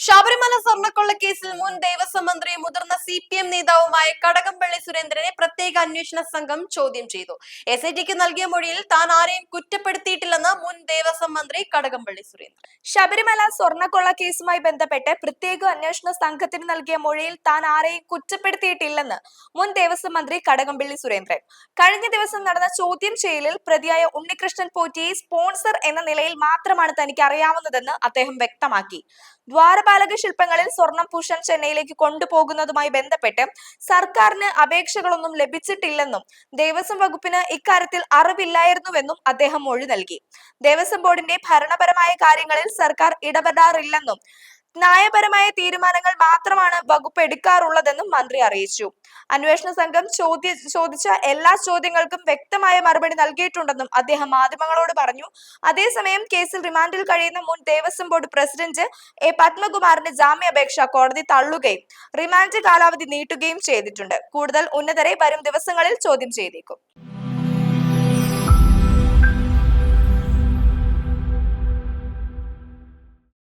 ശബരിമല സ്വർണ്ണക്കൊള്ള കേസിൽ മുൻ ദേവസ്വം മന്ത്രി മുതിർന്ന CPM നേതാവുമായ കടകംപള്ളി സുരേന്ദ്രനെ പ്രത്യേക അന്വേഷണ സംഘം ചോദ്യം ചെയ്തു. SITക്ക് നൽകിയ മൊഴിയിൽ താൻ ആരെയും കുറ്റപ്പെടുത്തിയിട്ടില്ലെന്ന് മുൻ ദേവസ്വം മന്ത്രി കടകംപള്ളി സുരേന്ദ്രൻ. ശബരിമല സ്വർണ്ണക്കൊള്ള കേസുമായി ബന്ധപ്പെട്ട് പ്രത്യേക അന്വേഷണ സംഘത്തിന് നൽകിയ മൊഴിയിൽ താൻ ആരെയും കുറ്റപ്പെടുത്തിയിട്ടില്ലെന്ന് മുൻ ദേവസ്വം മന്ത്രി കടകംപള്ളി സുരേന്ദ്രൻ കഴിഞ്ഞ ദിവസം നടന്ന ചോദ്യം ചെയ്യലിൽ പ്രതിയായ ഉണ്ണികൃഷ്ണൻ പോറ്റിയെ സ്പോൺസർ എന്ന നിലയിൽ മാത്രമാണ് തനിക്ക് അറിയാവുന്നതെന്ന് അദ്ദേഹം വ്യക്തമാക്കി. ദ്വാരപാലക ശില്പങ്ങളിൽ സ്വർണം പൂശാൻ ചെന്നൈയിലേക്ക് കൊണ്ടുപോകുന്നതുമായി ബന്ധപ്പെട്ട് സർക്കാരിന് അപേക്ഷകളൊന്നും ലഭിച്ചിട്ടില്ലെന്നും ദേവസ്വം വകുപ്പിന് ഇക്കാര്യത്തിൽ അറിവില്ലായിരുന്നുവെന്നും അദ്ദേഹം മൊഴി നൽകി. ദേവസ്വം ബോർഡിന്റെ ഭരണപരമായ കാര്യങ്ങളിൽ സർക്കാർ ഇടപെടാറില്ലെന്നും ന്യായപരമായ തീരുമാനങ്ങൾ മാത്രമാണ് വകുപ്പ് എടുക്കാറുള്ളതെന്നും മന്ത്രി അറിയിച്ചു. അന്വേഷണ സംഘം ചോദിച്ച എല്ലാ ചോദ്യങ്ങൾക്കും വ്യക്തമായ മറുപടി നൽകിയിട്ടുണ്ടെന്നും അദ്ദേഹം മാധ്യമങ്ങളോട് പറഞ്ഞു. അതേസമയം കേസിൽ റിമാൻഡിൽ കഴിയുന്ന മുൻ ദേവസ്വം ബോർഡ് പ്രസിഡന്റ് പത്മകുമാറിന്റെ ജാമ്യാപേക്ഷ കോടതി തള്ളുകയും റിമാൻഡ് കാലാവധി നീട്ടുകയും ചെയ്തിട്ടുണ്ട്. കൂടുതൽ ഉന്നതരെ വരും ദിവസങ്ങളിൽ ചോദ്യം ചെയ്തേക്കും.